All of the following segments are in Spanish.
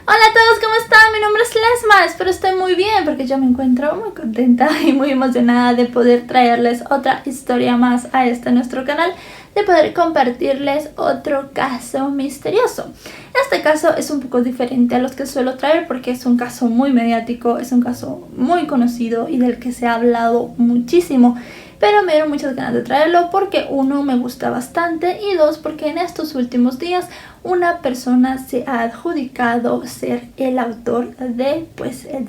Hola a todos, ¿cómo están? Mi nombre es Lesma, espero estén muy bien porque yo me encuentro muy contenta y muy emocionada de poder traerles otra historia más a nuestro canal, de poder compartirles otro caso misterioso. Este caso es un poco diferente a los que suelo traer porque es un caso muy mediático, es un caso muy conocido y del que se ha hablado muchísimo. Pero me dieron muchas ganas de traerlo porque uno, me gusta bastante, y dos, porque en estos últimos días una persona se ha adjudicado ser el autor de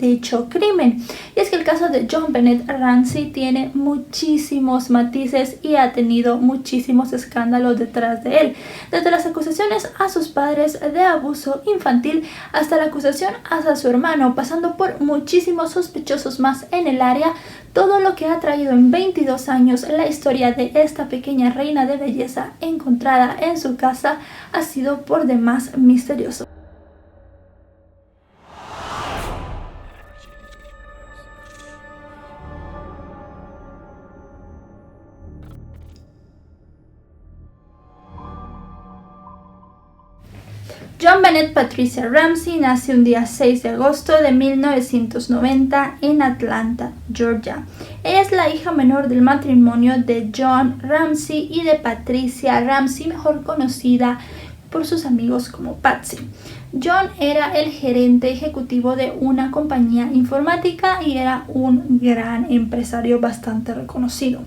dicho crimen. Y es que el caso de John Bennett Ramsey tiene muchísimos matices y ha tenido muchísimos escándalos detrás de él. Desde las acusaciones a sus padres de abuso infantil hasta la acusación hacia su hermano, pasando por muchísimos sospechosos más en el área. Todo lo que ha traído en 22 años la historia de esta pequeña reina de belleza encontrada en su casa ha sido por demás misterioso. John Bennett Patricia Ramsey nace un día 6 de agosto de 1990 en Atlanta, Georgia. Ella es la hija menor del matrimonio de John Ramsey y de Patricia Ramsey, mejor conocida por sus amigos como Patsy. John era el gerente ejecutivo de una compañía informática y era un gran empresario bastante reconocido.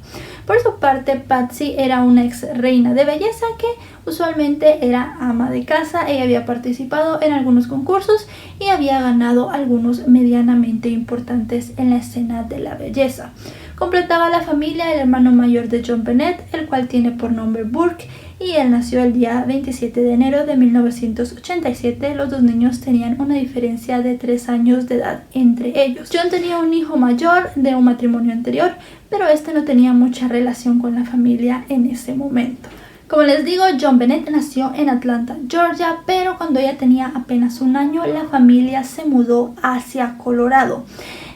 Por su parte, Patsy era una ex reina de belleza que usualmente era ama de casa. Ella había participado en algunos concursos y había ganado algunos medianamente importantes en la escena de la belleza. Completaba la familia el hermano mayor de John Bennett, el cual tiene por nombre Burke, y él nació el día 27 de enero de 1987. Los dos niños tenían una diferencia de 3 años de edad entre ellos. John tenía un hijo mayor de un matrimonio anterior, pero este no tenía mucha relación con la familia en ese momento. Como les digo, John Bennett nació en Atlanta, Georgia, pero cuando ella tenía apenas 1 año, la familia se mudó hacia Colorado.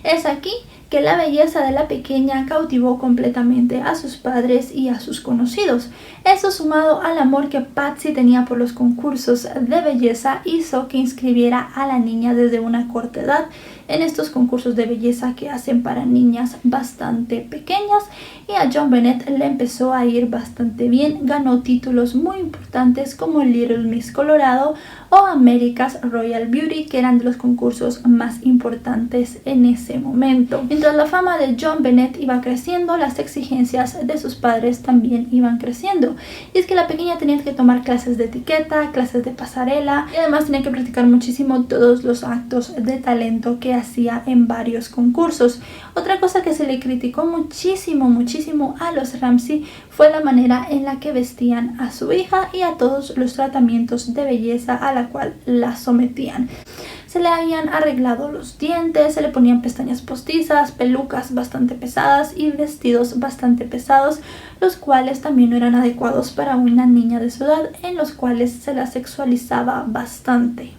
Es aquí que la belleza de la pequeña cautivó completamente a sus padres y a sus conocidos. Eso, sumado al amor que Patsy tenía por los concursos de belleza, hizo que inscribiera a la niña desde una corta edad en estos concursos de belleza que hacen para niñas bastante pequeñas, y a John Bennett le empezó a ir bastante bien. Ganó títulos muy importantes como Little Miss Colorado o America's Royal Beauty, que eran de los concursos más importantes en ese momento. Mientras la fama de John Bennett iba creciendo, las exigencias de sus padres también iban creciendo. Y es que la pequeña tenía que tomar clases de etiqueta, clases de pasarela, y además tenía que practicar muchísimo todos los actos de talento que hacía en varios concursos. Otra cosa que se le criticó muchísimo a los Ramsey fue la manera en la que vestían a su hija y a todos los tratamientos de belleza a la cual la sometían. Se le habían arreglado los dientes, se le ponían pestañas postizas, pelucas bastante pesadas y vestidos bastante pesados, los cuales también no eran adecuados para una niña de su edad, en los cuales se la sexualizaba bastante.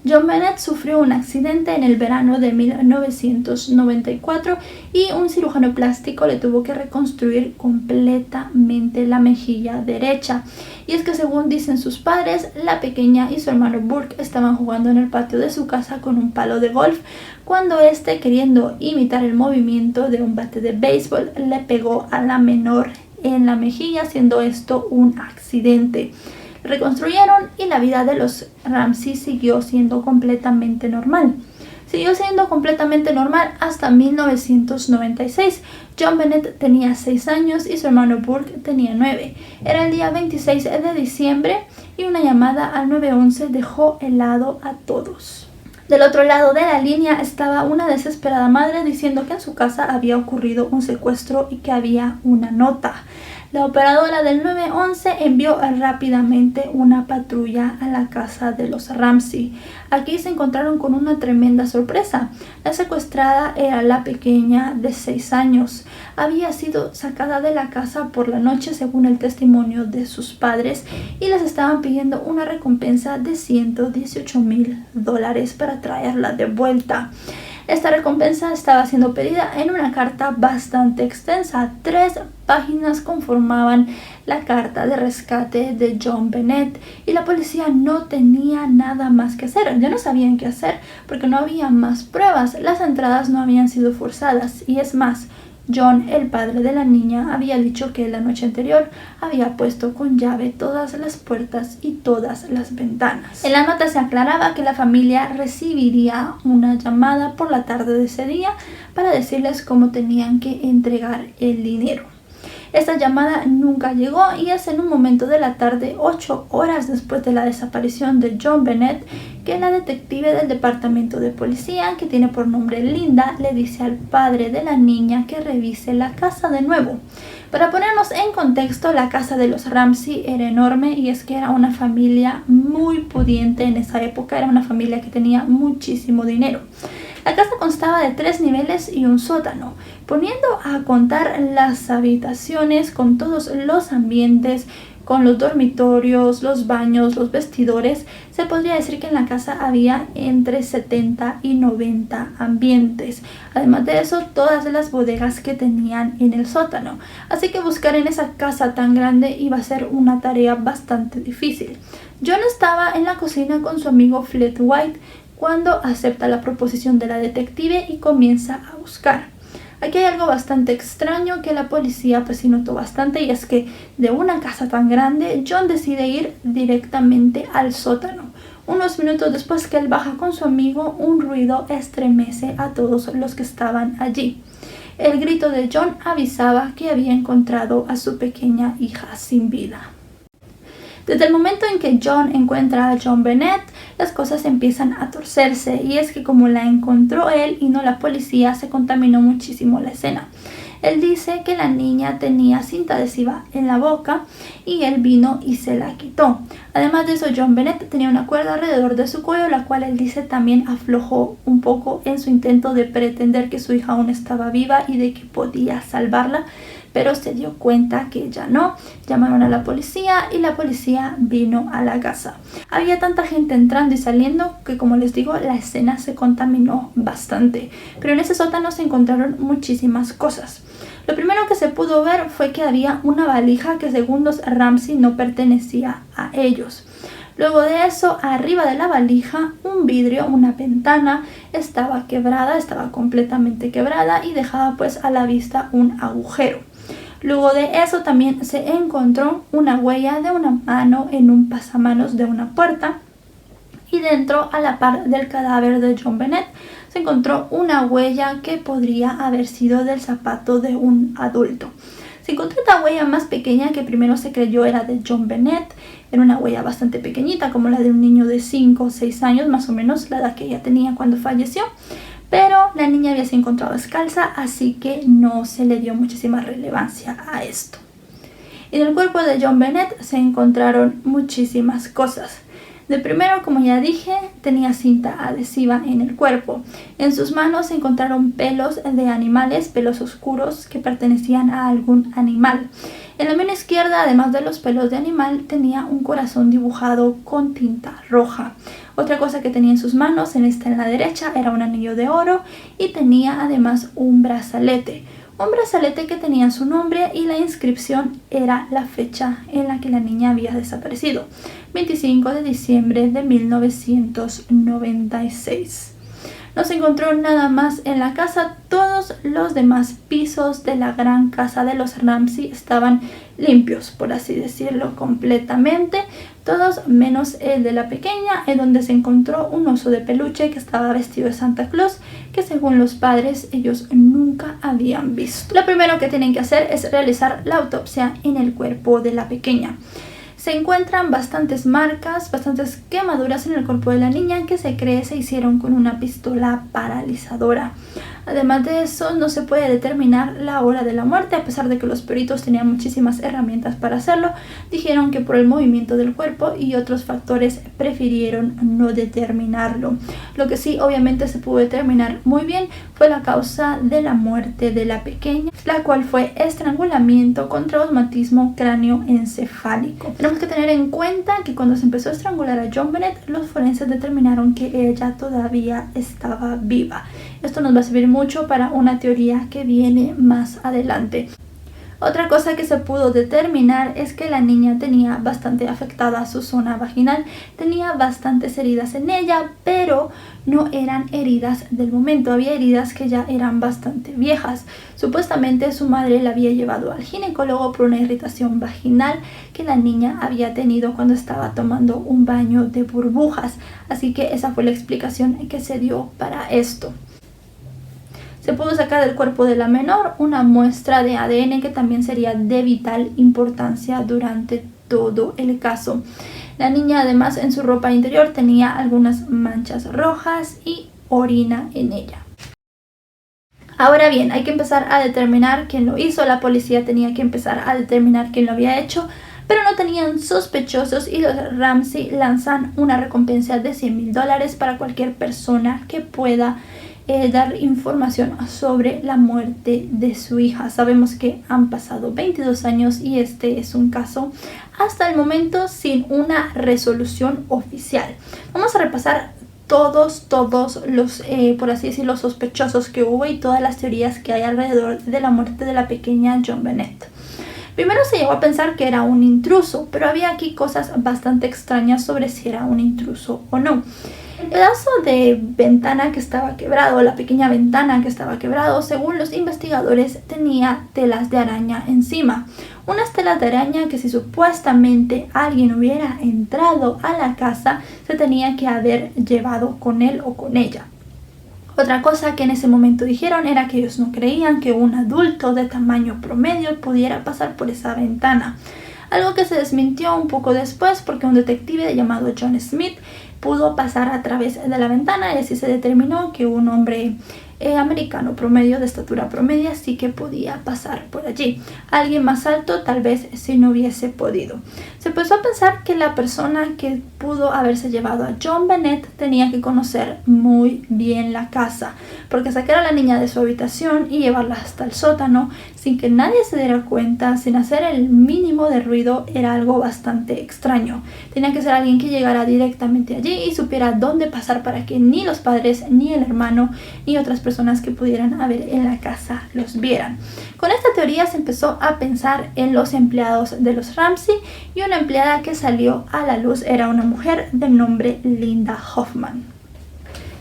John Bennett sufrió un accidente en el verano de 1994 y un cirujano plástico le tuvo que reconstruir completamente la mejilla derecha. Y es que, según dicen sus padres, la pequeña y su hermano Burke estaban jugando en el patio de su casa con un palo de golf cuando este, queriendo imitar el movimiento de un bate de béisbol, le pegó a la menor en la mejilla, siendo esto un accidente. Reconstruyeron y la vida de los Ramsey siguió siendo completamente normal. Siguió siendo completamente normal hasta 1996. John Bennett tenía 6 años y su hermano Burke tenía 9. Era el día 26 de diciembre y una llamada al 911 dejó helado a todos. Del otro lado de la línea estaba una desesperada madre diciendo que en su casa había ocurrido un secuestro y que había una nota. La operadora del 911 envió rápidamente una patrulla a la casa de los Ramsey. Aquí se encontraron con una tremenda sorpresa. La secuestrada era la pequeña de 6 años. Había sido sacada de la casa por la noche, según el testimonio de sus padres, y les estaban pidiendo una recompensa de $118,000 para traerla de vuelta. Esta recompensa estaba siendo pedida en una carta bastante extensa. 3 páginas conformaban la carta de rescate de John Bennett y la policía no tenía nada más que hacer. Ya no sabían qué hacer porque no había más pruebas. Las entradas no habían sido forzadas y es más, John, el padre de la niña, había dicho que la noche anterior había puesto con llave todas las puertas y todas las ventanas. En la nota se aclaraba que la familia recibiría una llamada por la tarde de ese día para decirles cómo tenían que entregar el dinero. Esta llamada nunca llegó y es en un momento de la tarde, 8 horas después de la desaparición de John Bennett, que la detective del departamento de policía, que tiene por nombre Linda, le dice al padre de la niña que revise la casa de nuevo. Para ponernos en contexto, la casa de los Ramsey era enorme y es que era una familia muy pudiente en esa época, era una familia que tenía muchísimo dinero. La casa constaba de 3 niveles y un sótano. Poniendo a contar las habitaciones con todos los ambientes, con los dormitorios, los baños, los vestidores, se podría decir que en la casa había entre 70 y 90 ambientes. Además de eso, todas las bodegas que tenían en el sótano. Así que buscar en esa casa tan grande iba a ser una tarea bastante difícil. John estaba en la cocina con su amigo Fred White cuando acepta la proposición de la detective y comienza a buscar. Aquí hay algo bastante extraño que la policía pues sí notó bastante, y es que de una casa tan grande John decide ir directamente al sótano. Unos minutos después que él baja con su amigo, un ruido estremece a todos los que estaban allí. El grito de John avisaba que había encontrado a su pequeña hija sin vida. Desde el momento en que John encuentra a John Bennett, las cosas empiezan a torcerse, y es que como la encontró él y no la policía, se contaminó muchísimo la escena. Él dice que la niña tenía cinta adhesiva en la boca y él vino y se la quitó. Además de eso, John Bennett tenía una cuerda alrededor de su cuello, la cual él dice también aflojó un poco en su intento de pretender que su hija aún estaba viva y de que podía salvarla, pero se dio cuenta que ya no. Llamaron a la policía y la policía vino a la casa. Había tanta gente entrando y saliendo que, como les digo, la escena se contaminó bastante, pero en ese sótano se encontraron muchísimas cosas. Lo primero que se pudo ver fue que había una valija que, según los Ramsey, no pertenecía a ellos. Luego de eso, arriba de la valija, un vidrio, una ventana, estaba quebrada, estaba completamente quebrada y dejaba pues a la vista un agujero. Luego de eso también se encontró una huella de una mano en un pasamanos de una puerta, y dentro, a la par del cadáver de John Bennett, se encontró una huella que podría haber sido del zapato de un adulto. Se encontró esta huella más pequeña que primero se creyó era de John Bennett. Era una huella bastante pequeñita, como la de un niño de 5 o 6 años, más o menos la edad que ella tenía cuando falleció. Pero la niña había sido encontrada descalza, así que no se le dio muchísima relevancia a esto. En el cuerpo de John Bennett se encontraron muchísimas cosas. De primero, como ya dije, tenía cinta adhesiva en el cuerpo. En sus manos se encontraron pelos de animales, pelos oscuros que pertenecían a algún animal. En la mano izquierda, además de los pelos de animal, tenía un corazón dibujado con tinta roja. Otra cosa que tenía en sus manos, en la derecha, era un anillo de oro y tenía además un brazalete. Un brazalete que tenía su nombre y la inscripción era la fecha en la que la niña había desaparecido, 25 de diciembre de 1996. No se encontró nada más en la casa. Todos los demás pisos de la gran casa de los Ramsey estaban limpios, por así decirlo, completamente. Todos menos el de la pequeña, en donde se encontró un oso de peluche que estaba vestido de Santa Claus, que según los padres ellos nunca habían visto. Lo primero que tienen que hacer es realizar la autopsia en el cuerpo de la pequeña. Se encuentran bastantes marcas, bastantes quemaduras en el cuerpo de la niña que se cree se hicieron con una pistola paralizadora. Además de eso, no se puede determinar la hora de la muerte, a pesar de que los peritos tenían muchísimas herramientas para hacerlo. Dijeron que por el movimiento del cuerpo y otros factores prefirieron no determinarlo. Lo que sí obviamente se pudo determinar muy bien fue la causa de la muerte de la pequeña, la cual fue estrangulamiento con traumatismo cráneoencefálico. Tenemos que tener en cuenta que cuando se empezó a estrangular a John Bennett, los forenses determinaron que ella todavía estaba viva. Esto nos va a servir mucho para una teoría que viene más adelante. Otra cosa que se pudo determinar es que la niña tenía bastante afectada su zona vaginal, tenía bastantes heridas en ella, pero no eran heridas del momento, había heridas que ya eran bastante viejas. Supuestamente su madre la había llevado al ginecólogo por una irritación vaginal que la niña había tenido cuando estaba tomando un baño de burbujas, así que esa fue la explicación que se dio para esto. Se pudo sacar del cuerpo de la menor una muestra de ADN que también sería de vital importancia durante todo el caso. La niña además en su ropa interior tenía algunas manchas rojas y orina en ella. Ahora bien, hay que empezar a determinar quién lo hizo. La policía tenía que empezar a determinar quién lo había hecho, pero no tenían sospechosos y los Ramsey lanzan una recompensa de $100,000 para cualquier persona que pueda dar información sobre la muerte de su hija. Sabemos que han pasado 22 años y este es un caso hasta el momento sin una resolución oficial. Vamos a repasar todos los, por así decirlo, sospechosos que hubo y todas las teorías que hay alrededor de la muerte de la pequeña Joan Bennett. Primero se llegó a pensar que era un intruso, pero había aquí cosas bastante extrañas sobre si era un intruso o no. El pedazo de ventana que estaba quebrado, la pequeña ventana que estaba quebrado, según los investigadores, tenía telas de araña encima. Unas telas de araña que si supuestamente alguien hubiera entrado a la casa, se tenía que haber llevado con él o con ella. Otra cosa que en ese momento dijeron era que ellos no creían que un adulto de tamaño promedio pudiera pasar por esa ventana. Algo que se desmintió un poco después porque un detective llamado John Smith pudo pasar a través de la ventana y así se determinó que un hombre americano promedio, de estatura promedia, sí que podía pasar por allí. Alguien más alto tal vez sí no hubiese podido. Se empezó a pensar que la persona que pudo haberse llevado a Joan Bennett tenía que conocer muy bien la casa, porque sacar a la niña de su habitación y llevarla hasta el sótano sin que nadie se diera cuenta, sin hacer el mínimo de ruido, era algo bastante extraño. Tenía que ser alguien que llegara directamente allí y supiera dónde pasar para que ni los padres, ni el hermano, ni otras personas que pudieran haber en la casa los vieran. Con esta teoría se empezó a pensar en los empleados de los Ramsey y una empleada que salió a la luz era una mujer de nombre Linda Hoffman.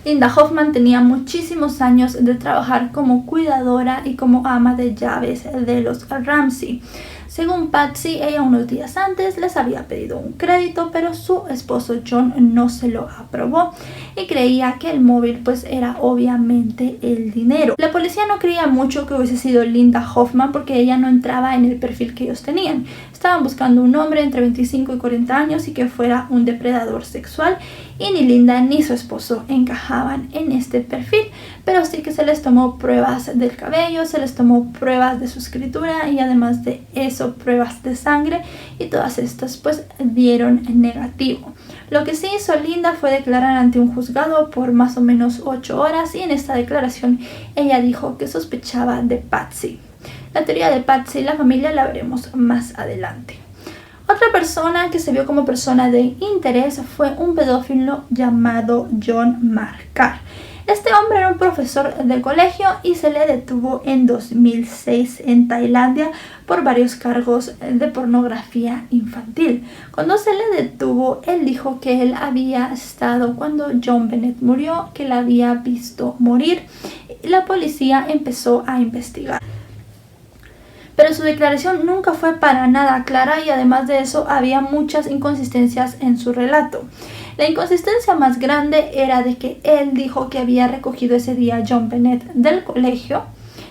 Linda Hoffman tenía muchísimos años de trabajar como cuidadora y como ama de llaves de los Ramsey. Según Patsy, ella unos días antes les había pedido un crédito, pero su esposo John no se lo aprobó y creía que el móvil pues era obviamente el dinero. La policía no creía mucho que hubiese sido Linda Hoffman porque ella no entraba en el perfil que ellos tenían. Estaban buscando un hombre entre 25 y 40 años y que fuera un depredador sexual, y ni Linda ni su esposo encajaban en este perfil, pero sí que se les tomó pruebas del cabello, se les tomó pruebas de su escritura y además de eso pruebas de sangre, y todas estas pues dieron negativo. Lo que sí hizo Linda fue declarar ante un juzgado por más o menos 8 horas y en esta declaración ella dijo que sospechaba de Patsy. La teoría de Patsy y la familia la veremos más adelante. Otra persona que se vio como persona de interés fue un pedófilo llamado John Markar. Este hombre era un profesor de colegio y se le detuvo en 2006 en Tailandia por varios cargos de pornografía infantil. Cuando se le detuvo, él dijo que él había estado cuando Joan Bennett murió, que la había visto morir. La policía empezó a investigar, pero su declaración nunca fue para nada clara y además de eso había muchas inconsistencias en su relato. La inconsistencia más grande era de que él dijo que había recogido ese día a Joan Bennett del colegio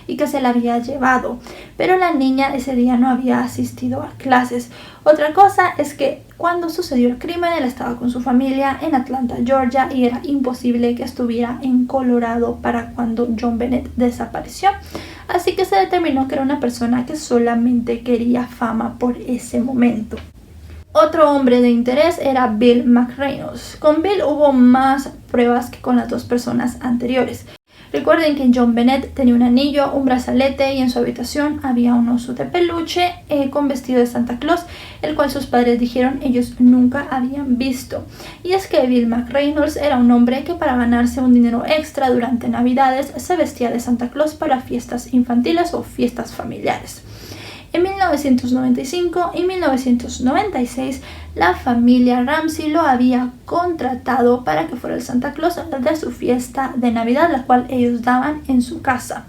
y que se la había llevado, pero la niña ese día no había asistido a clases. Otra cosa es que cuando sucedió el crimen él estaba con su familia en Atlanta, Georgia, y era imposible que estuviera en Colorado para cuando Joan Bennett desapareció. Así que se determinó que era una persona que solamente quería fama por ese momento. Otro hombre de interés era Bill McReynolds. Con Bill hubo más pruebas que con las dos personas anteriores. Recuerden que John Bennett tenía un anillo, un brazalete y en su habitación había un oso de peluche con vestido de Santa Claus, el cual sus padres dijeron ellos nunca habían visto. Y es que Bill McReynolds era un hombre que para ganarse un dinero extra durante Navidades se vestía de Santa Claus para fiestas infantiles o fiestas familiares. En 1995 y 1996, la familia Ramsey lo había contratado para que fuera el Santa Claus de su fiesta de Navidad, la cual ellos daban en su casa.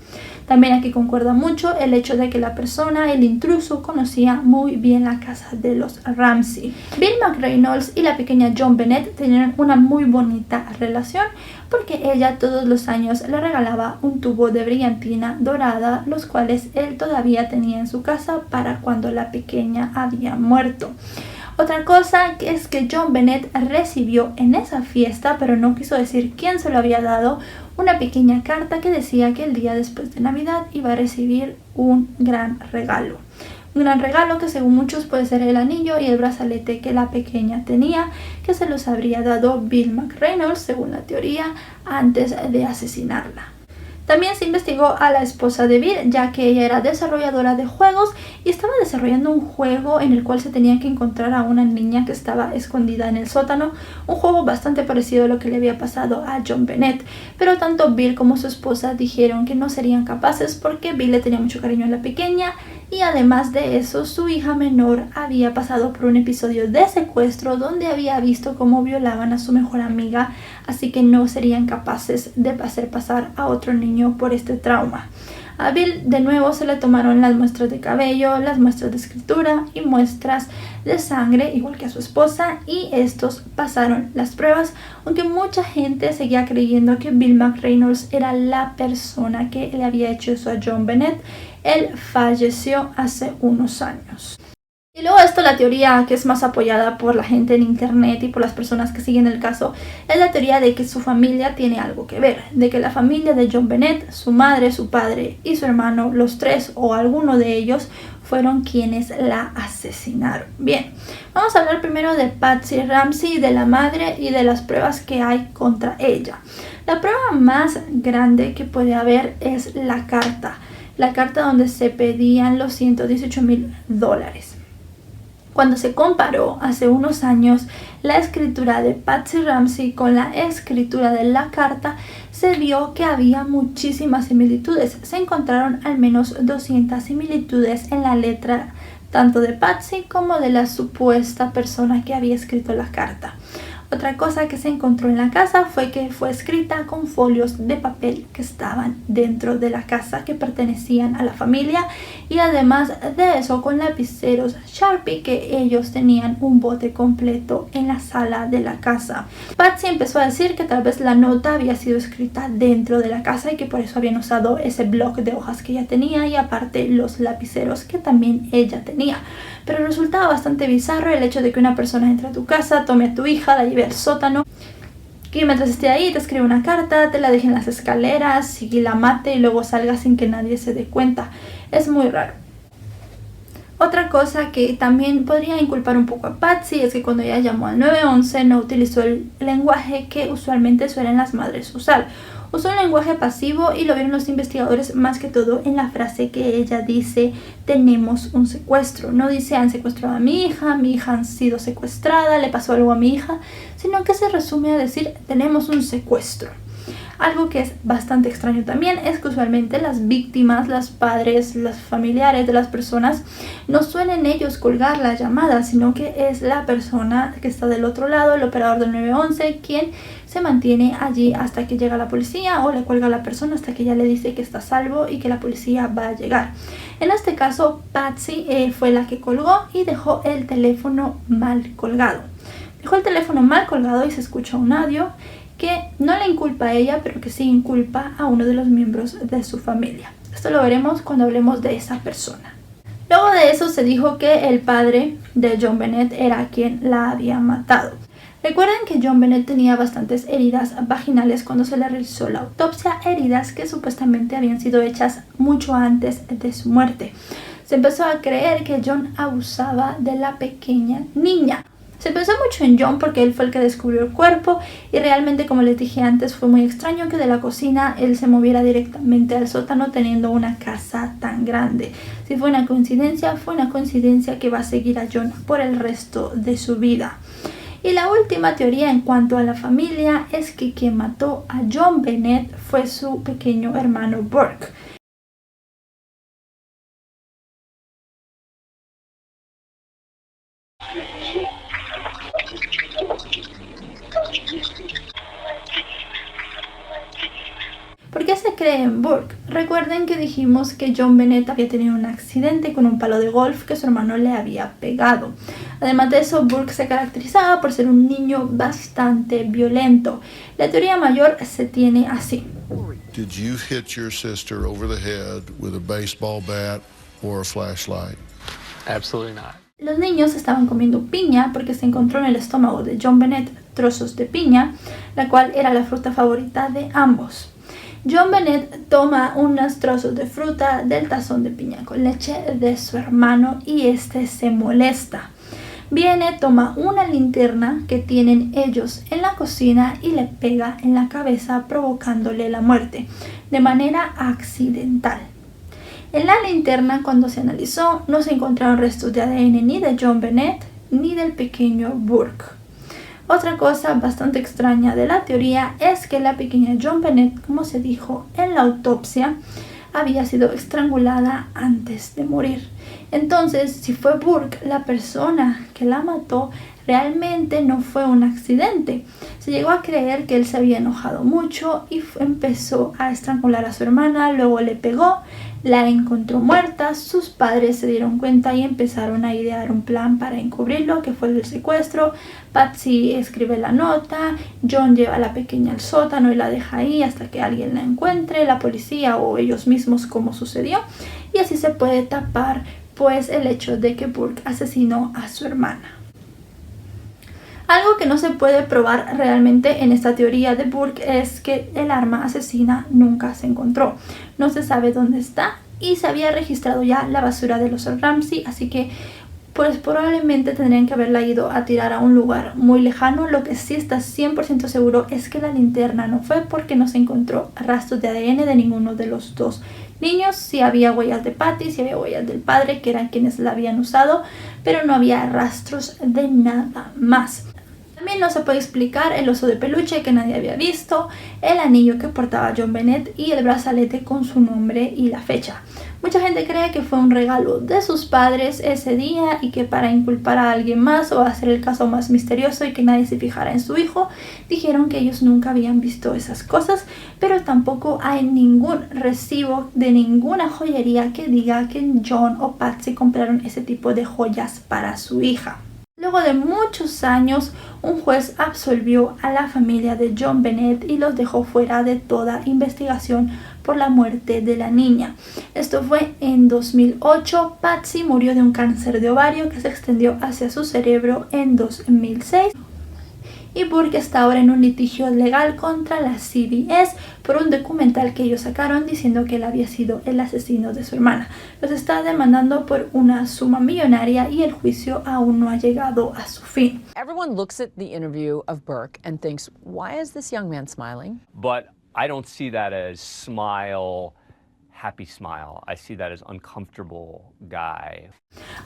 También aquí concuerda mucho el hecho de que la persona, el intruso, conocía muy bien la casa de los Ramsey. Bill McReynolds y la pequeña John Bennett tenían una muy bonita relación porque ella todos los años le regalaba un tubo de brillantina dorada, los cuales él todavía tenía en su casa para cuando la pequeña había muerto. Otra cosa que es que John Bennett recibió en esa fiesta, pero no quiso decir quién se lo había dado, una pequeña carta que decía que el día después de Navidad iba a recibir un gran regalo. Un gran regalo que según muchos puede ser el anillo y el brazalete que la pequeña tenía, que se los habría dado Bill McReynolds, según la teoría, antes de asesinarla. También se investigó a la esposa de Bill, ya que ella era desarrolladora de juegos y estaba desarrollando un juego en el cual se tenía que encontrar a una niña que estaba escondida en el sótano, un juego bastante parecido a lo que le había pasado a John Bennett, pero tanto Bill como su esposa dijeron que no serían capaces porque Bill le tenía mucho cariño a la pequeña y además de eso su hija menor había pasado por un episodio de secuestro donde había visto cómo violaban a su mejor amiga, así que no serían capaces de hacer pasar a otro niño por este trauma. A Bill de nuevo se le tomaron las muestras de cabello, las muestras de escritura y muestras de sangre, igual que a su esposa, y estos pasaron las pruebas, aunque mucha gente seguía creyendo que Bill McReynolds era la persona que le había hecho eso a John Bennett. Él falleció hace unos años. Y luego esto, la teoría que es más apoyada por la gente en internet y por las personas que siguen el caso, es la teoría de que su familia tiene algo que ver, de que la familia de John Bennett, su madre, su padre y su hermano, los tres o alguno de ellos, fueron quienes la asesinaron. Bien, vamos a hablar primero de Patsy Ramsey, de la madre y de las pruebas que hay contra ella. La prueba más grande que puede haber es la carta donde se pedían los $118,000. Cuando se comparó hace unos años la escritura de Patsy Ramsey con la escritura de la carta, se vio que había muchísimas similitudes. Se encontraron al menos 200 similitudes en la letra tanto de Patsy como de la supuesta persona que había escrito la carta. Otra cosa que se encontró en la casa fue que fue escrita con folios de papel que estaban dentro de la casa que pertenecían a la familia, y además de eso con lapiceros Sharpie que ellos tenían un bote completo en la sala de la casa. Patsy empezó a decir que tal vez la nota había sido escrita dentro de la casa y que por eso habían usado ese bloc de hojas que ella tenía y aparte los lapiceros que también ella tenía. Pero resultaba bastante bizarro el hecho de que una persona entre a tu casa, tome a tu hija, la lleve al sótano, que mientras esté ahí te escribe una carta, te la deje en las escaleras y la mate y luego salga sin que nadie se dé cuenta. Es muy raro. Otra cosa que también podría inculpar un poco a Patsy es que cuando ella llamó al 911 no utilizó el lenguaje que usualmente suelen las madres usar. Usó un lenguaje pasivo y lo vieron los investigadores más que todo en la frase que ella dice: tenemos un secuestro. No dice han secuestrado a mi hija ha sido secuestrada, le pasó algo a mi hija, sino que se resume a decir tenemos un secuestro. Algo que es bastante extraño también es que usualmente las víctimas, los padres, los familiares de las personas no suelen ellos colgar la llamada, sino que es la persona que está del otro lado, el operador del 911, quien se mantiene allí hasta que llega la policía o le cuelga a la persona hasta que ella le dice que está a salvo y que la policía va a llegar. En este caso, Patsy fue la que colgó y dejó el teléfono mal colgado. Dejó el teléfono mal colgado y se escuchó un audio que no le inculpa a ella, pero que sí inculpa a uno de los miembros de su familia. Esto lo veremos cuando hablemos de esa persona. Luego de eso se dijo que el padre de John Bennett era quien la había matado. Recuerden que John Bennett tenía bastantes heridas vaginales cuando se le realizó la autopsia, heridas que supuestamente habían sido hechas mucho antes de su muerte. Se empezó a creer que John abusaba de la pequeña niña. Se pensó mucho en John porque él fue el que descubrió el cuerpo y realmente, como les dije antes, fue muy extraño que de la cocina él se moviera directamente al sótano teniendo una casa tan grande. Si fue una coincidencia que va a seguir a John por el resto de su vida. Y la última teoría en cuanto a la familia es que quien mató a John Bennett fue su pequeño hermano Burke. ¿Por qué se cree en Burke? Recuerden que dijimos que John Bennett había tenido un accidente con un palo de golf que su hermano le había pegado. Además de eso, Burke se caracterizaba por ser un niño bastante violento. La teoría mayor se tiene así. Did you hit your sister over the head with a baseball bat or a flashlight? Absolutely not. Los niños estaban comiendo piña porque se encontró en el estómago de John Bennett trozos de piña, la cual era la fruta favorita de ambos. John Bennett toma unos trozos de fruta del tazón de piña con leche de su hermano y este se molesta. Viene, toma una linterna que tienen ellos en la cocina y le pega en la cabeza provocándole la muerte de manera accidental. En la linterna, cuando se analizó, no se encontraron restos de ADN ni de John Bennett ni del pequeño Burke. Otra cosa bastante extraña de la teoría es que la pequeña John Bennett, como se dijo en la autopsia, había sido estrangulada antes de morir. Entonces, si fue Burke la persona que la mató, realmente no fue un accidente. Se llegó a creer que él se había enojado mucho y empezó a estrangular a su hermana, luego le pegó, la encontró muerta, sus padres se dieron cuenta y empezaron a idear un plan para encubrirlo, que fue el secuestro. Patsy escribe la nota, John lleva a la pequeña al sótano y la deja ahí hasta que alguien la encuentre, la policía o ellos mismos, como sucedió, y así se puede tapar pues el hecho de que Burke asesinó a su hermana. Algo que no se puede probar realmente en esta teoría de Burke es que el arma asesina nunca se encontró. No se sabe dónde está y se había registrado ya la basura de los Ramsey, así que pues probablemente tendrían que haberla ido a tirar a un lugar muy lejano. Lo que sí está 100% seguro es que la linterna no fue porque no se encontró rastros de ADN de ninguno de los dos niños. Sí había huellas de Patty, sí había huellas del padre, que eran quienes la habían usado, pero no había rastros de nada más. También no se puede explicar el oso de peluche que nadie había visto, el anillo que portaba John Bennett y el brazalete con su nombre y la fecha. Mucha gente cree que fue un regalo de sus padres ese día y que para inculpar a alguien más o hacer el caso más misterioso y que nadie se fijara en su hijo, dijeron que ellos nunca habían visto esas cosas, pero tampoco hay ningún recibo de ninguna joyería que diga que John o Patsy compraron ese tipo de joyas para su hija. Luego de muchos años, un juez absolvió a la familia de John Bennett y los dejó fuera de toda investigación por la muerte de la niña. Esto fue en 2008. Patsy murió de un cáncer de ovario que se extendió hacia su cerebro en 2006. Y Burke está ahora en un litigio legal contra la CBS por un documental que ellos sacaron diciendo que él había sido el asesino de su hermana. Los está demandando por una suma millonaria y el juicio aún no ha llegado a su fin. Everyone looks at the interview of Burke and thinks, why is this young man smiling? But I don't see that as happy smile. I see that as uncomfortable guy.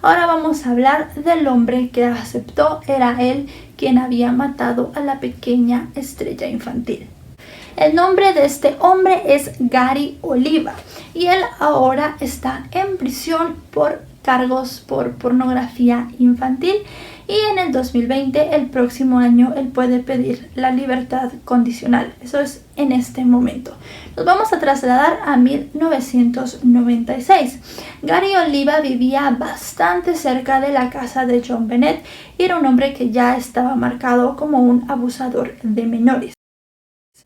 Ahora vamos a hablar del hombre que aceptó era él quien había matado a la pequeña estrella infantil. El nombre de este hombre es Gary Oliva y él ahora está en prisión por cargos por pornografía infantil y en el 2020, el próximo año, él puede pedir la libertad condicional. Eso es en este momento. Nos vamos a trasladar a 1996. Gary Oliva vivía bastante cerca de la casa de John Bennett y era un hombre que ya estaba marcado como un abusador de menores.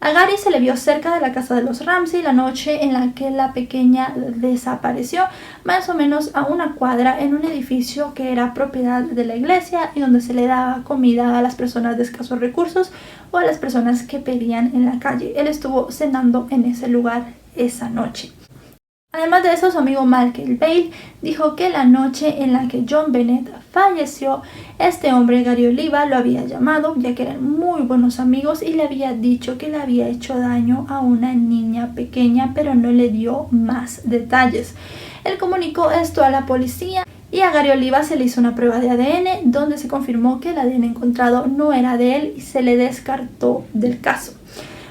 A Gary se le vio cerca de la casa de los Ramsey la noche en la que la pequeña desapareció, más o menos a una cuadra en un edificio que era propiedad de la iglesia y donde se le daba comida a las personas de escasos recursos o a las personas que pedían en la calle. Él estuvo cenando en ese lugar esa noche. Además de eso, su amigo Michael Bale dijo que la noche en la que John Bennett falleció, este hombre, Gary Oliva, lo había llamado, ya que eran muy buenos amigos, y le había dicho que le había hecho daño a una niña pequeña, pero no le dio más detalles. Él comunicó esto a la policía y a Gary Oliva se le hizo una prueba de ADN donde se confirmó que el ADN encontrado no era de él y se le descartó del caso.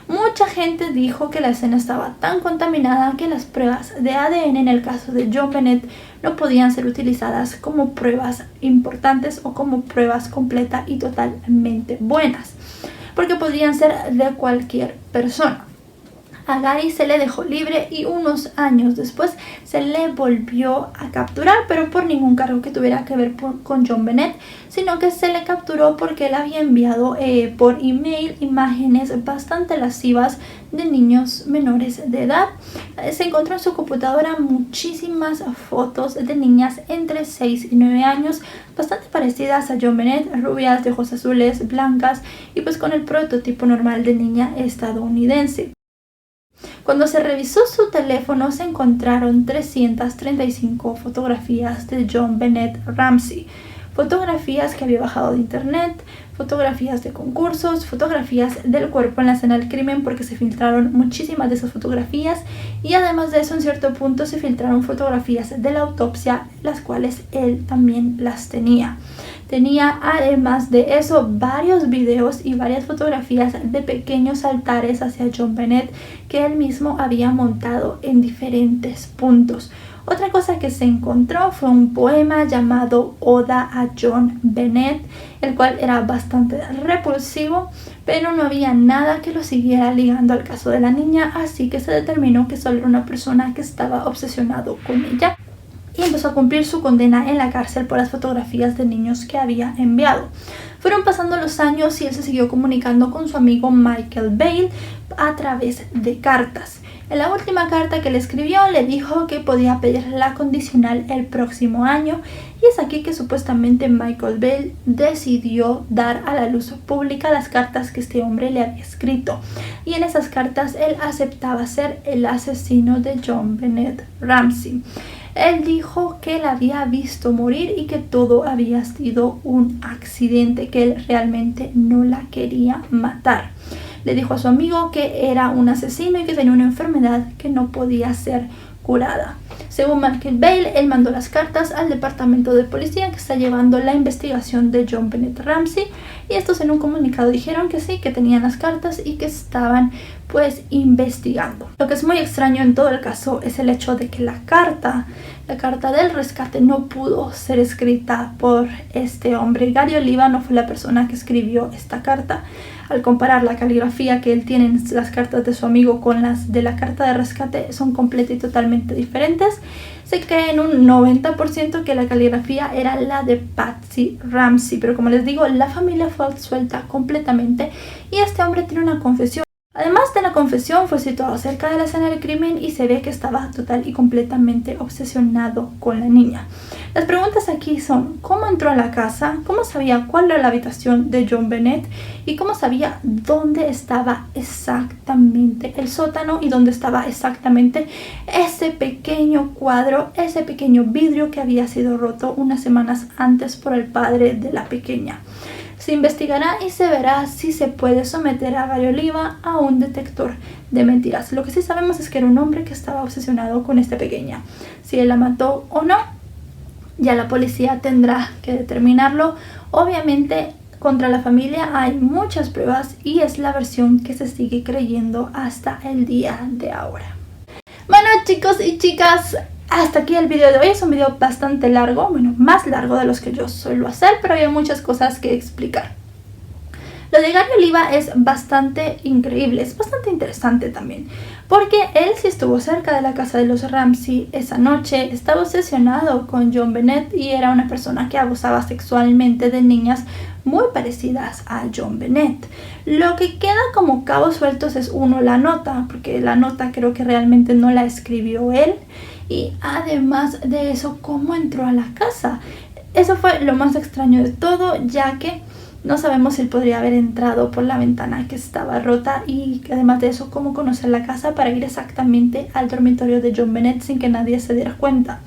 Mucha gente dijo que la escena estaba tan contaminada que las pruebas de ADN en el caso de John Bennett no podían ser utilizadas como pruebas importantes o como pruebas completas y totalmente buenas, porque podrían ser de cualquier persona. A Gary se le dejó libre y unos años después se le volvió a capturar, pero por ningún cargo que tuviera que ver con John Bennett, sino que se le capturó porque él había enviado por email imágenes bastante lascivas de niños menores de edad. Se encontró en su computadora muchísimas fotos de niñas entre 6 y 9 años, bastante parecidas a John Bennett, rubias, de ojos azules, blancas y pues con el prototipo normal de niña estadounidense. Cuando se revisó su teléfono se encontraron 335 fotografías de John Bennett Ramsey, fotografías que había bajado de internet, fotografías de concursos, fotografías del cuerpo en la escena del crimen, porque se filtraron muchísimas de esas fotografías, y además de eso en cierto punto se filtraron fotografías de la autopsia, las cuales él también las tenía. Tenía además de eso varios videos y varias fotografías de pequeños altares hacia John Bennett que él mismo había montado en diferentes puntos. Otra cosa que se encontró fue un poema llamado Oda a John Bennett, el cual era bastante repulsivo, pero no había nada que lo siguiera ligando al caso de la niña, así que se determinó que solo era una persona que estaba obsesionado con ella. Y empezó a cumplir su condena en la cárcel por las fotografías de niños que había enviado. Fueron pasando los años y él se siguió comunicando con su amigo Michael Bale a través de cartas. En la última carta que le escribió le dijo que podía pedir la condicional el próximo año, y es aquí que supuestamente Michael Bale decidió dar a la luz pública las cartas que este hombre le había escrito, y en esas cartas él aceptaba ser el asesino de John Bennett Ramsey. Él dijo que la había visto morir y que todo había sido un accidente, que él realmente no la quería matar. Le dijo a su amigo que era un asesino y que tenía una enfermedad que no podía ser curada. Según Michael Bale, él mandó las cartas al departamento de policía que está llevando la investigación de John Bennett Ramsey, y estos en un comunicado dijeron que sí, que tenían las cartas y que estaban pues investigando. Lo que es muy extraño en todo el caso es el hecho de que la carta del rescate no pudo ser escrita por este hombre. Gary Oliva no fue la persona que escribió esta carta. Al comparar la caligrafía que él tiene en las cartas de su amigo con las de la carta de rescate, son completamente y totalmente diferentes. Se cree en un 90% que la caligrafía era la de Patsy Ramsey, pero como les digo, la familia fue absuelta completamente y este hombre tiene una confesión. Además de la confesión, fue situado cerca de la escena del crimen y se ve que estaba total y completamente obsesionado con la niña. Las preguntas aquí son: ¿cómo entró a la casa? ¿Cómo sabía cuál era la habitación de John Bennett? ¿Y cómo sabía dónde estaba exactamente el sótano y dónde estaba exactamente ese pequeño cuadro, ese pequeño vidrio que había sido roto unas semanas antes por el padre de la pequeña? Se investigará y se verá si se puede someter a Gary Oliva a un detector de mentiras. Lo que sí sabemos es que era un hombre que estaba obsesionado con esta pequeña. Si él la mató o no, ya la policía tendrá que determinarlo. Obviamente, contra la familia hay muchas pruebas y es la versión que se sigue creyendo hasta el día de ahora. Bueno, chicos y chicas, hasta aquí el video de hoy. Es un video bastante largo, bueno, más largo de los que yo suelo hacer, pero había muchas cosas que explicar. Lo de Gary Oliva es bastante increíble, es bastante interesante también, porque él sí estuvo cerca de la casa de los Ramsey esa noche, estaba obsesionado con John Bennett y era una persona que abusaba sexualmente de niñas muy parecidas a John Bennett. Lo que queda como cabos sueltos es uno, la nota, porque la nota creo que realmente no la escribió él, y además de eso, cómo entró a la casa. Eso fue lo más extraño de todo, ya que No sabemos si él podría haber entrado por la ventana que estaba rota y además de eso, cómo conocer la casa para ir exactamente al dormitorio de John Bennett sin que nadie se diera cuenta.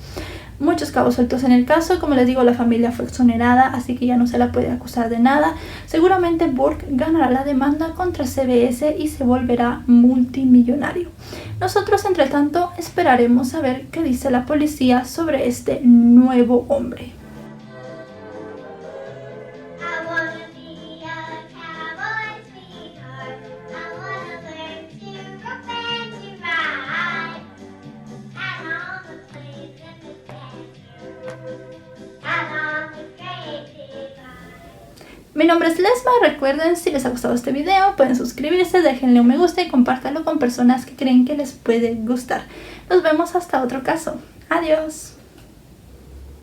Muchos cabos sueltos en el caso. Como les digo, la familia fue exonerada, así que ya no se la puede acusar de nada. Seguramente Burke ganará la demanda contra CBS y se volverá multimillonario. Nosotros, entre tanto, esperaremos a ver qué dice la policía sobre este nuevo hombre. Mi nombre es Lesma. Recuerden, si les ha gustado este video, pueden suscribirse, déjenle un me gusta y compártanlo con personas que creen que les puede gustar. Nos vemos hasta otro caso. Adiós.